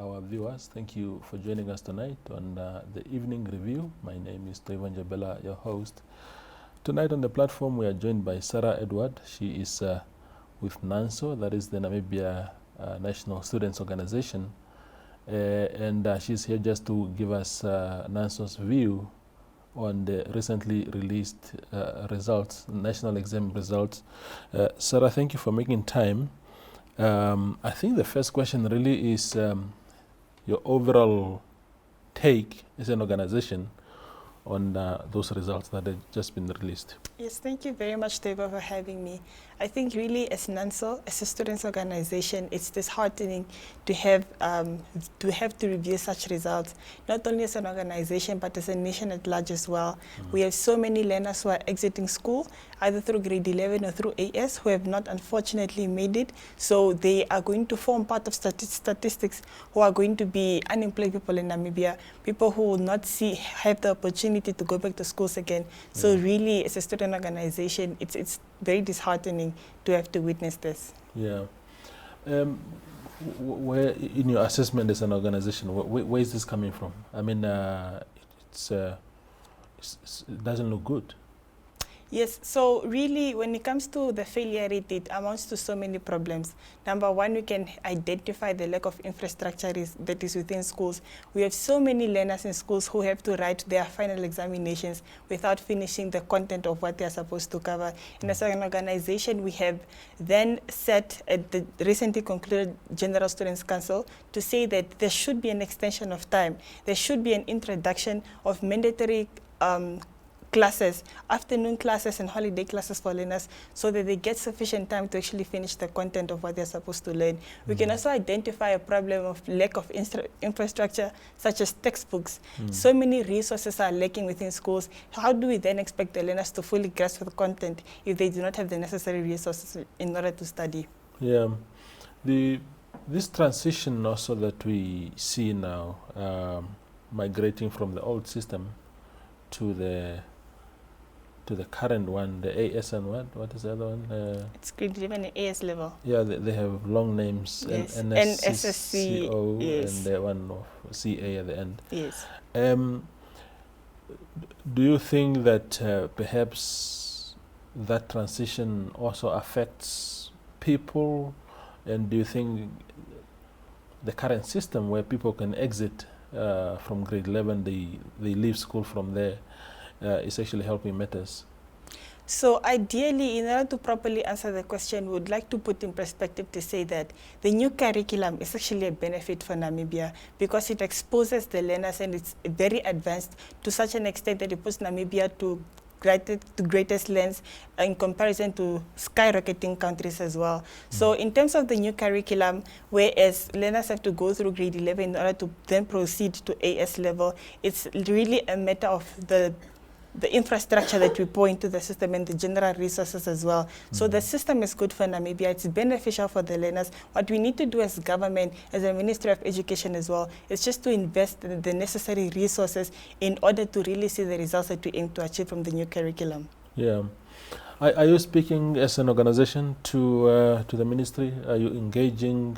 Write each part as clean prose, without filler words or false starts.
our viewers. Thank you for joining us tonight on the evening review. My name is Toivan Jabela, your host. Tonight on the platform, we are joined by Saara Edward. She is with NANSO, that is the Namibia National Students Organization. And she's here just to give us NANSO's view on the recently released results, national exam results. Saara, thank you for making time. I think the first question really is your overall take as an organization on those results that have just been released. Yes, thank you very much, Teva, for having me. I think really as NANSO, as a students organization, it's disheartening to have to review such results, not only as an organization, but as a nation at large as well. We have so many learners who are exiting school, either through grade 11 or through AS, who have not unfortunately made it. So they are going to form part of statistics who are going to be unemployed people in Namibia, people who will not have the opportunity to go back to schools again. So really, as a student organization, it's very disheartening to have to witness this. Yeah. Where in your assessment as an organization, where is this coming from? I mean, it doesn't look good. Yes, so really when it comes to the failure rate, it amounts to so many problems. Number one, we can identify the lack of infrastructure that is within schools. We have so many learners in schools who have to write their final examinations without finishing the content of what they are supposed to cover. And as an organization, we have then set at the recently concluded General Students Council to say that there should be an extension of time. There should be an introduction of mandatory classes, afternoon classes and holiday classes for learners, so that they get sufficient time to actually finish the content of what they're supposed to learn. We can also identify a problem of lack of infrastructure, such as textbooks. So many resources are lacking within schools. How do we then expect the learners to fully grasp the content if they do not have the necessary resources in order to study? Yeah, this transition also that we see now, migrating from the old system to the current one, the AS and what is the other one? It's grade 11 and AS level. Yeah, they have long names. Yes. NSCO, yes. and the one of CA at the end. Yes. Do you think that perhaps that transition also affects people? And do you think the current system where people can exit from grade 11, they leave school from there, is actually helping matters? So ideally, in order to properly answer the question, we would like to put in perspective to say that the new curriculum is actually a benefit for Namibia because it exposes the learners and it's very advanced to such an extent that it puts Namibia to greatest lengths in comparison to skyrocketing countries as well. So in terms of the new curriculum, whereas learners have to go through grade 11 in order to then proceed to AS level, it's really a matter of the infrastructure that we pour into the system and the general resources as well. So the system is good for Namibia. It's beneficial for the learners. What we need to do as government, as a Ministry of Education as well, is just to invest in the necessary resources in order to really see the results that we aim to achieve from the new curriculum. Yeah. Are you speaking as an organization to the ministry? Are you engaging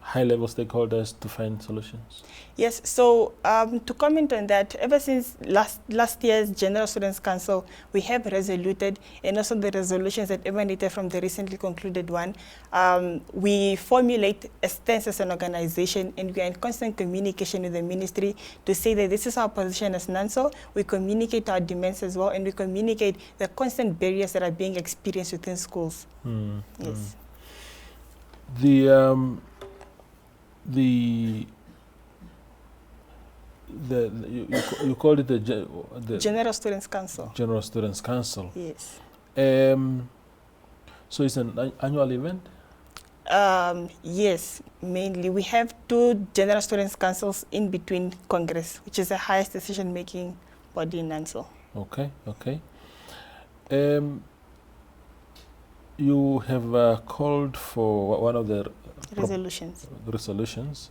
high-level stakeholders to find solutions? Yes, so to comment on that, ever since last year's General Students Council, we have resoluted, and also the resolutions that emanated from the recently concluded one, we formulate a stance as an organization, and we are in constant communication with the ministry to say that this is our position as NANSO. We communicate our demands as well, and we communicate the constant barriers that are being experienced within schools. Yes. You called it the General Students Council. General Students Council. Yes. So it's an annual event? Yes, mainly. We have 2 General Students Councils in between Congress, which is the highest decision-making body in NANSO. Okay, okay. You have called for one of the resolutions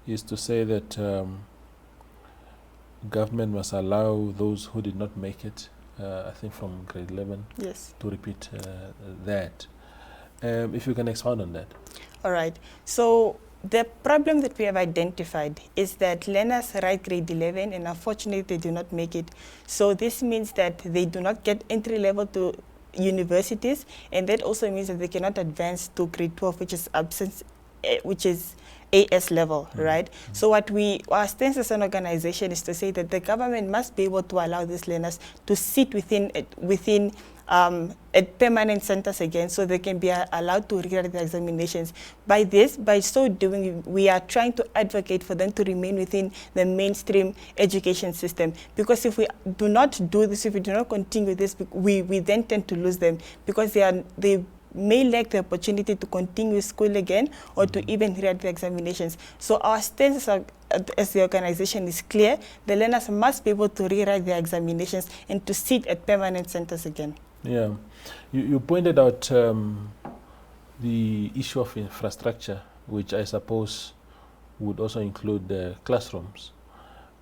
is to say that government must allow those who did not make it, I think from grade 11, yes, to repeat that. If you can expound on that. All right. So the problem that we have identified is that learners write grade 11 and unfortunately they do not make it. So this means that they do not get entry level to universities, and that also means that they cannot advance to grade 12, which is absence, which is AS level, right? So what our stance as an organization is to say that the government must be able to allow these learners to sit within at permanent centers again, so they can be allowed to rewrite the examinations. By so doing, we are trying to advocate for them to remain within the mainstream education system. Because if we do not do this, if we do not continue this, we then tend to lose them, because they may lack the opportunity to continue school again or to even rewrite the examinations. So our stance as the organization is clear. The learners must be able to rewrite their examinations and to sit at permanent centers again. Yeah, you pointed out the issue of infrastructure, which I suppose would also include the classrooms,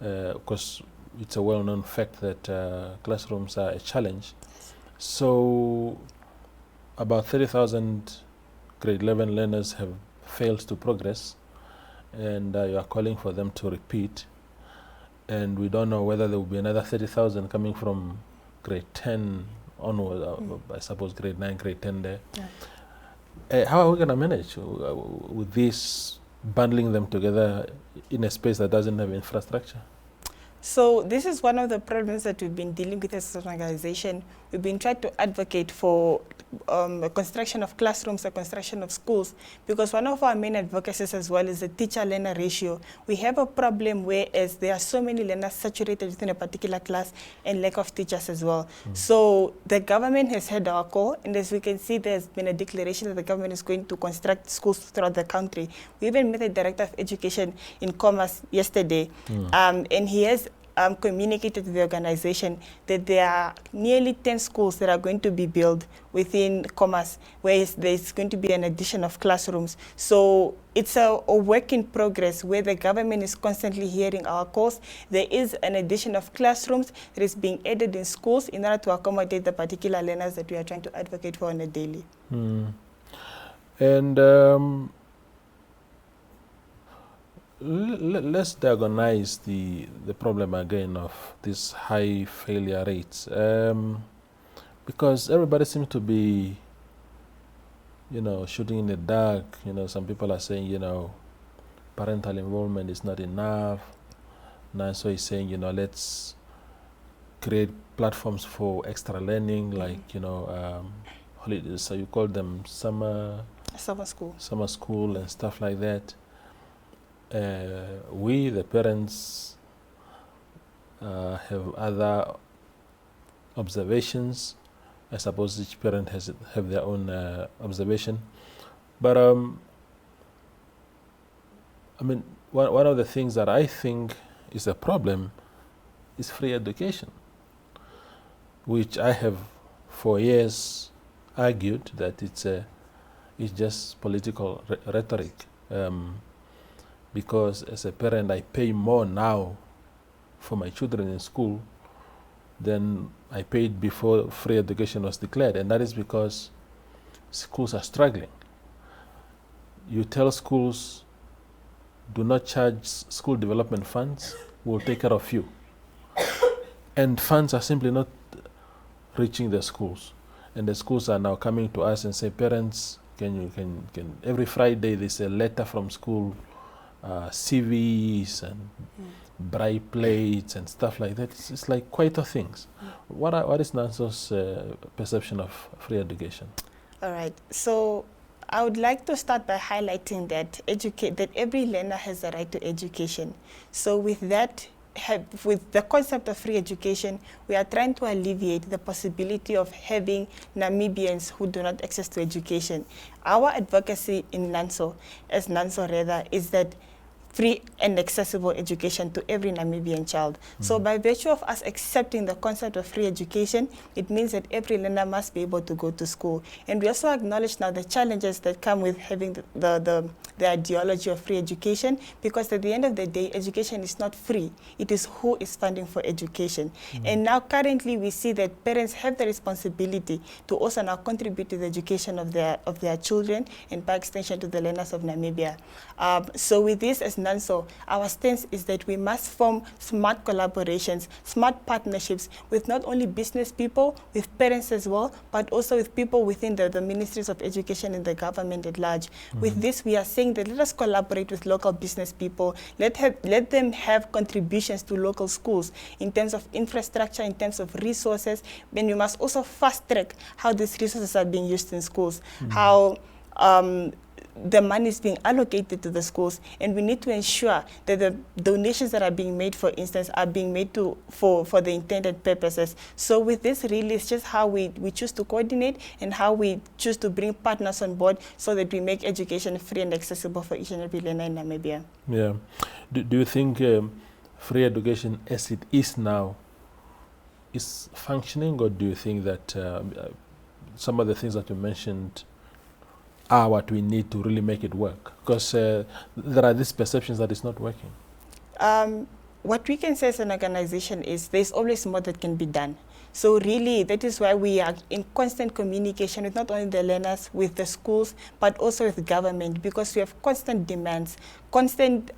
because it's a well-known fact that classrooms are a challenge. So about 30,000 grade 11 learners have failed to progress, and you are calling for them to repeat. And we don't know whether there will be another 30,000 coming from grade 10 onward, I suppose grade 9, grade 10 there. Yeah. How are we going to manage with this, bundling them together in a space that doesn't have infrastructure? So this is one of the problems that we've been dealing with as an organization. We've been trying to advocate for a construction of classrooms, a construction of schools, because one of our main advocacies as well is the teacher-learner ratio. We have a problem whereas there are so many learners saturated within a particular class and lack of teachers as well. So the government has heard our call, and as we can see, there's been a declaration that the government is going to construct schools throughout the country. We even met the Director of Education in Commerce yesterday, and he has communicated to the organization that there are nearly 10 schools that are going to be built within Commerce, where there's going to be an addition of classrooms. So it's a work in progress where the government is constantly hearing our calls. There is an addition of classrooms that is being added in schools in order to accommodate the particular learners that we are trying to advocate for on a daily. And let's diagnose the problem again of these high failure rates, because everybody seems to be, shooting in the dark. Some people are saying, parental involvement is not enough. NANSO is saying, let's create platforms for extra learning, like holidays. So you call them summer school and stuff like that. We, the parents, have other observations. I suppose each parent have their own observation. But I mean, one of the things that I think is a problem is free education, which I have for years argued that it's just political rhetoric. Because as a parent, I pay more now for my children in school than I paid before free education was declared. And that is because schools are struggling. You tell schools, do not charge school development funds, we'll take care of you. And funds are simply not reaching the schools. And the schools are now coming to us and say, parents, can every Friday there's a letter from school, CVs and bright plates and stuff like that. It's like quite a things. What is NANSO's perception of free education? All right. So I would like to start by highlighting that every learner has a right to education. So with that, with the concept of free education, we are trying to alleviate the possibility of having Namibians who do not access to education. Our advocacy in NANSO, is that free and accessible education to every Namibian child. So by virtue of us accepting the concept of free education, it means that every learner must be able to go to school. And we also acknowledge now the challenges that come with having the ideology of free education, because at the end of the day, education is not free. It is who is funding for education. And now currently we see that parents have the responsibility to also now contribute to the education of their children, and by extension to the learners of Namibia. So with this as NANSO, our stance is that we must form smart collaborations, smart partnerships with not only business people, with parents as well, but also with people within the ministries of education and the government at large. With this, we are saying that let us collaborate with local business people, let them have contributions to local schools in terms of infrastructure, in terms of resources. Then we must also fast track how these resources are being used in schools, how the money is being allocated to the schools, and we need to ensure that the donations that are being made, for instance, are being made for the intended purposes. So with this, really, it's just how we choose to coordinate and how we choose to bring partners on board so that we make education free and accessible for each and every learner in Namibia. Yeah. Do you think free education as it is now is functioning, or do you think that some of the things that you mentioned are what we need to really make it work? Because there are these perceptions that it's not working. What we can say as an organization is there's always more that can be done. So really, that is why we are in constant communication with not only the learners, with the schools, but also with government, because we have constant demands, constant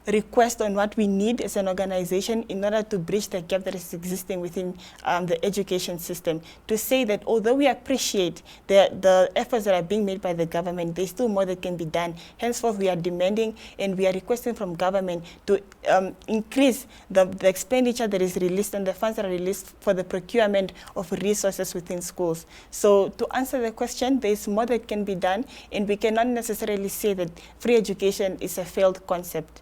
request on what we need as an organization in order to bridge the gap that is existing within the education system. To say that although we appreciate the efforts that are being made by the government, there's still more that can be done. Henceforth, we are demanding and we are requesting from government to increase the expenditure that is released and the funds that are released for the procurement of resources within schools. So to answer the question, there's more that can be done, and we cannot necessarily say that free education is a failed concept.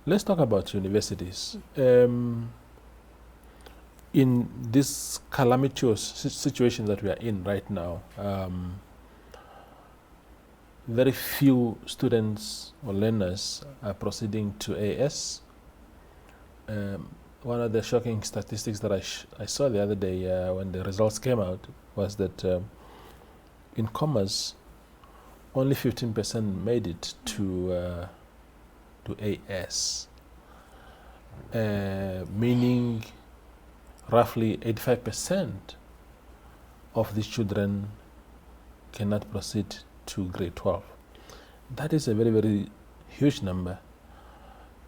Let's talk about universities. In this calamitous situation that we are in right now, very few students or learners are proceeding to AS. One of the shocking statistics that I saw the other day when the results came out was that in commerce, only 15% made it to AS, meaning roughly 85% of these children cannot proceed to grade 12. That is a very, very huge number.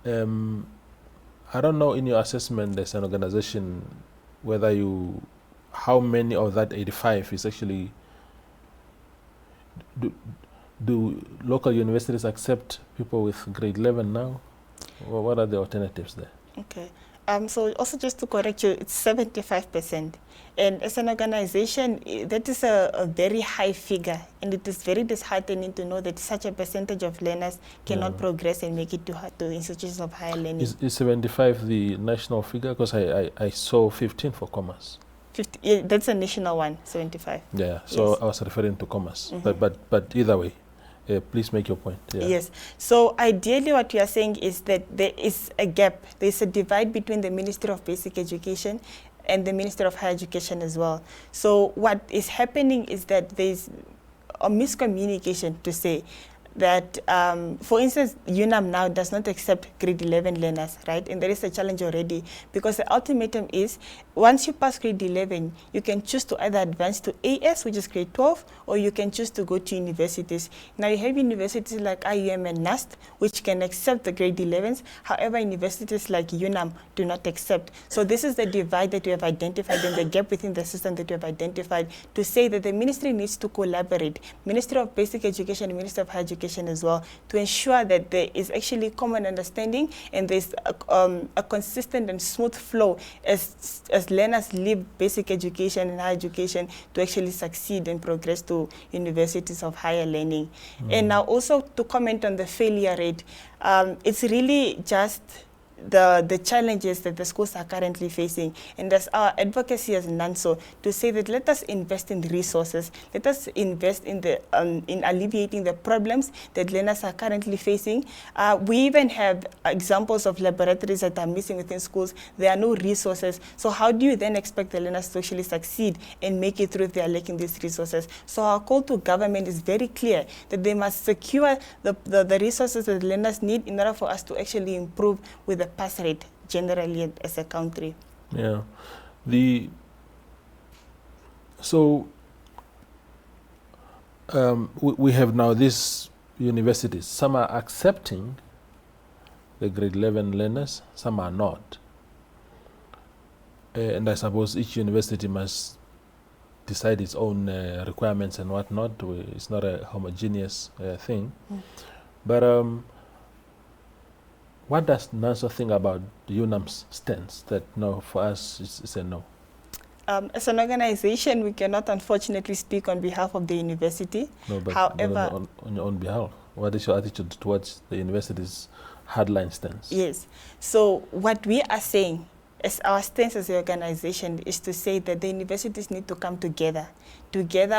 I don't know, in your assessment as an organization, whether how many of that 85 is actually, do local universities accept people with grade 11 now? Or what are the alternatives there? Okay. So also just to correct you, it's 75%. And as an organization, that is a very high figure. And it is very disheartening to know that such a percentage of learners cannot progress and make it to institutions of higher learning. Is 75 the national figure? Because I saw 15 for commerce. 50, yeah, that's a national one, 75. Yeah, so yes. I was referring to commerce. But either way, please make your point. Yeah. Yes. So ideally what we are saying is that there is a gap. There is a divide between the Ministry of Basic Education and the Ministry of Higher Education as well. So what is happening is that there is a miscommunication to say that, for instance, UNAM now does not accept grade 11 learners, right? And there is a challenge already, because the ultimatum is, once you pass grade 11, you can choose to either advance to AS, which is grade 12, or you can choose to go to universities. Now you have universities like IUM and NAST, which can accept the grade 11s. However, universities like UNAM do not accept. So this is the divide that we have identified and the gap within the system that we have identified, to say that the ministry needs to collaborate, Ministry of Basic Education and Ministry of Higher Education as well, to ensure that there is actually common understanding and there's a consistent and smooth flow as learners leave basic education and higher education to actually succeed and progress to universities of higher learning. And now also to comment on the failure rate, it's really just the challenges that the schools are currently facing. And that's our advocacy as NANSO to say that let us invest in the resources, let us invest in the in alleviating the problems that learners are currently facing. We even have examples of laboratories that are missing within schools. There are no resources. So how do you then expect the learners to actually succeed and make it through if they are lacking these resources? So our call to government is very clear that they must secure the resources that the learners need in order for us to actually improve with the pass rate generally as a country. Yeah. We have now these universities. Some are accepting the grade 11 learners, some are not. And I suppose each university must decide its own requirements and whatnot. It's not a homogeneous thing. But what does NANSO think about UNAM's stance that no, for us it's a no? As an organization, we cannot unfortunately speak on behalf of the university. No, but however, on your own behalf, what is your attitude towards the university's hardline stance? Yes. So what we are saying as our stance as an organization is to say that the universities need to come together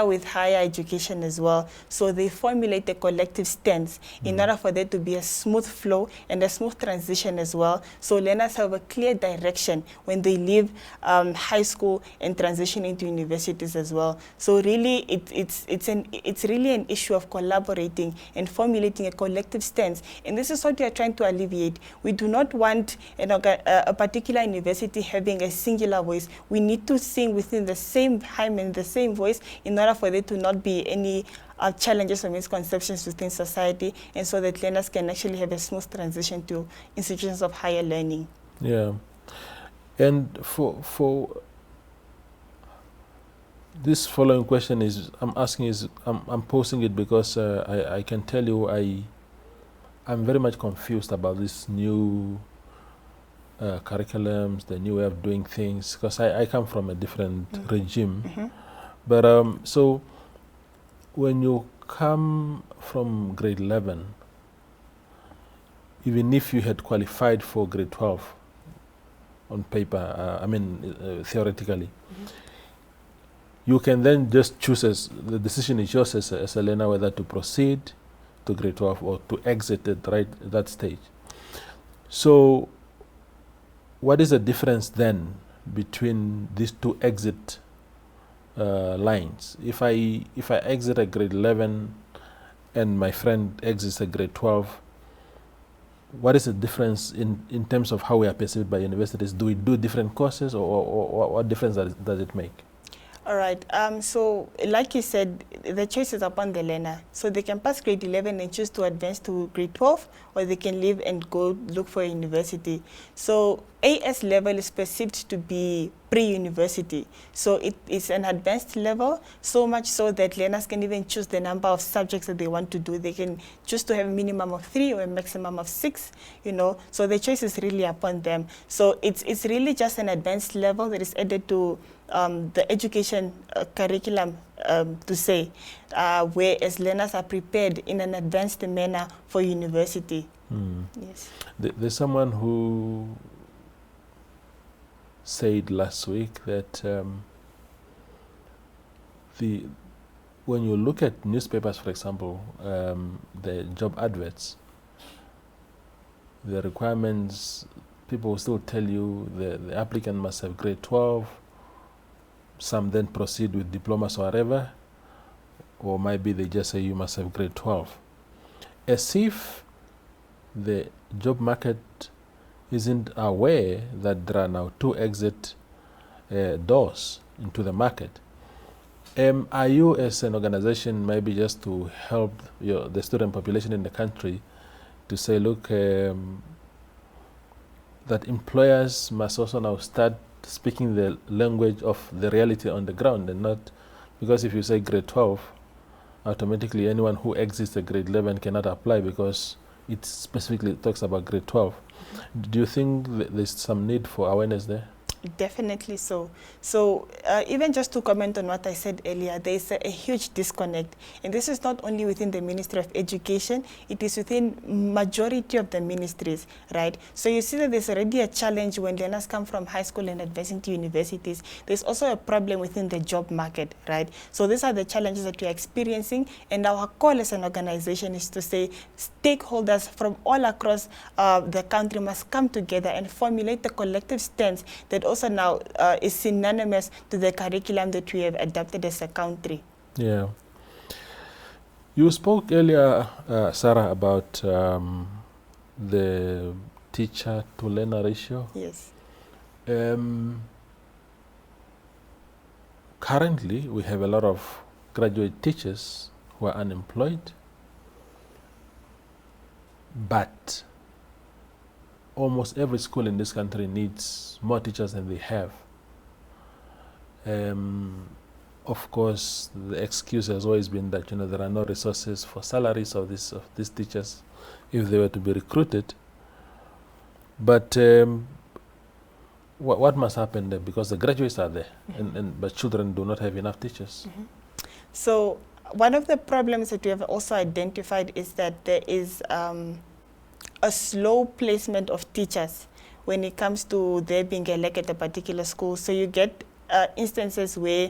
with higher education as well, so they formulate a collective stance in order for there to be a smooth flow and a smooth transition as well, so learners have a clear direction when they leave high school and transition into universities as well. So really it's really an issue of collaborating and formulating a collective stance, and this is what we are trying to alleviate. We do not want a particular university having a singular voice. We need to sing within the same hymn and the same voice in order for there to not be any challenges or misconceptions within society, and so that learners can actually have a smooth transition to institutions of higher learning. Yeah. And for this following question I'm posing it because I can tell you I'm very much confused about this new curriculums, the new way of doing things, because I come from a different regime. But so when you come from grade 11, even if you had qualified for grade 12 on paper, theoretically, you can then just choose, the decision is yours as a learner whether to proceed to grade 12 or to exit at that stage. So what is the difference then between these two exit lines? If I exit at grade 11 and my friend exits at grade 12, what is the difference in terms of how we are perceived by universities? Do we do different courses, or what difference does it make? All right. So like you said, the choice is upon the learner. So they can pass grade 11 and choose to advance to grade 12, or they can leave and go look for a university. So AS level is perceived to be pre-university. So it is an advanced level, so much so that learners can even choose the number of subjects that they want to do. They can choose to have a minimum of 3 or a maximum of 6, So the choice is really upon them. So it's really just an advanced level that is added to the education curriculum, to say, whereas learners are prepared in an advanced manner for university. Yes. There's someone who said last week that when you look at newspapers, for example, the job adverts, the requirements, people will still tell you the applicant must have grade 12. Some then proceed with diplomas or whatever, or maybe they just say you must have grade 12. As if the job market isn't aware that there are now 2 exit doors into the market. Are you, as an organization, maybe just to help the student population in the country to say, look, that employers must also now start speaking the language of the reality on the ground, and not, because if you say grade 12, automatically anyone who exits the grade 11 cannot apply because it specifically talks about grade 12. Do you think there's some need for awareness there? Definitely so. So even just to comment on what I said earlier, there is a huge disconnect. And this is not only within the Ministry of Education, it is within majority of the ministries, right? So you see that there's already a challenge when learners come from high school and advancing to universities. There's also a problem within the job market, right? So these are the challenges that we are experiencing. And our call as an organization is to say stakeholders from all across the country must come together and formulate a collective stance that also now is synonymous to the curriculum that we have adopted as a country. Yeah. You spoke earlier, Saara, about the teacher to learner ratio. Yes. Currently, we have a lot of graduate teachers who are unemployed, but almost every school in this country needs more teachers than they have. Of course, the excuse has always been that there are no resources for salaries of these teachers if they were to be recruited. But what must happen there? Because the graduates are there, but children do not have enough teachers. So one of the problems that we have also identified is that there is a slow placement of teachers when it comes to their being elected at a particular school. So you get instances where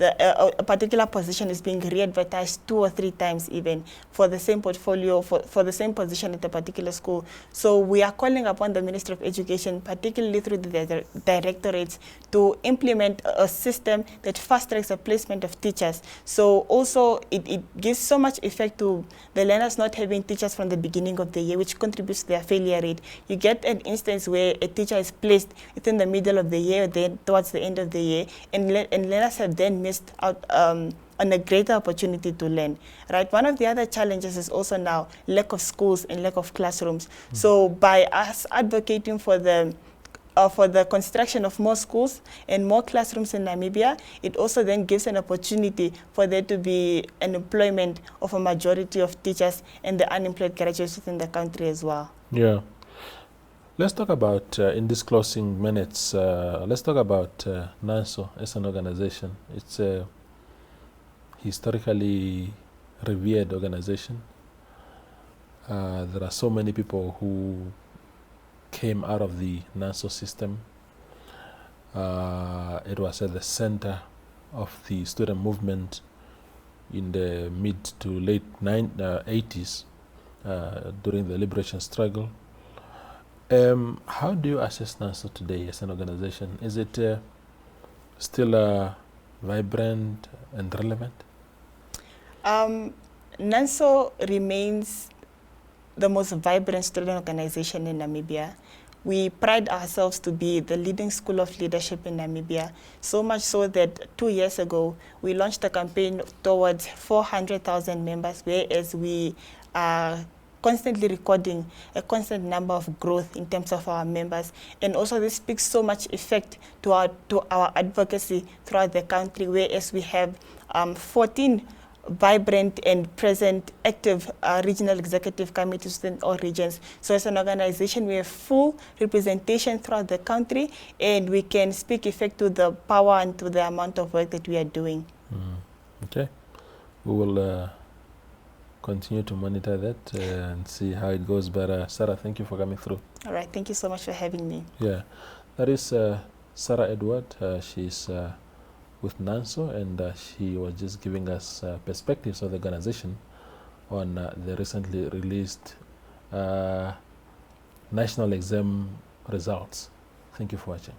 a particular position is being re-advertised 2 or 3 times even for the same portfolio, for the same position at a particular school. So we are calling upon the Ministry of Education, particularly through the directorates, to implement a system that fast-tracks the placement of teachers. So also it gives so much effect to the learners not having teachers from the beginning of the year, which contributes to their failure rate. You get an instance where a teacher is placed within the middle of the year, then towards the end of the year, and learners have then missed out on a greater opportunity to learn, right? One of the other challenges is also now lack of schools and lack of classrooms. So by us advocating for the construction of more schools and more classrooms in Namibia, it also then gives an opportunity for there to be an employment of a majority of teachers and the unemployed graduates within the country as well. Yeah. Let's talk about, in these closing minutes, let's talk about NANSO as an organization. It's a historically revered organization. There are so many people who came out of the NANSO system. It was at the center of the student movement in the mid to late 80s during the liberation struggle. How do you assess NANSO today as an organization? Is it still vibrant and relevant? NANSO remains the most vibrant student organization in Namibia. We pride ourselves to be the leading school of leadership in Namibia, so much so that 2 years ago, we launched a campaign towards 400,000 members, whereas we are constantly recording a constant number of growth in terms of our members. And also this speaks so much effect to our advocacy throughout the country, whereas we have 14 vibrant and present active regional executive committees within all regions. So as an organization, we have full representation throughout the country, and we can speak effect to the power and to the amount of work that we are doing. Okay. We will continue to monitor that and see how it goes. But Saara, thank you for coming through. All right. Thank you so much for having me. Yeah. That is Saara Edward. She's with NANSO, and she was just giving us perspectives of the organization on the recently released national exam results. Thank you for watching.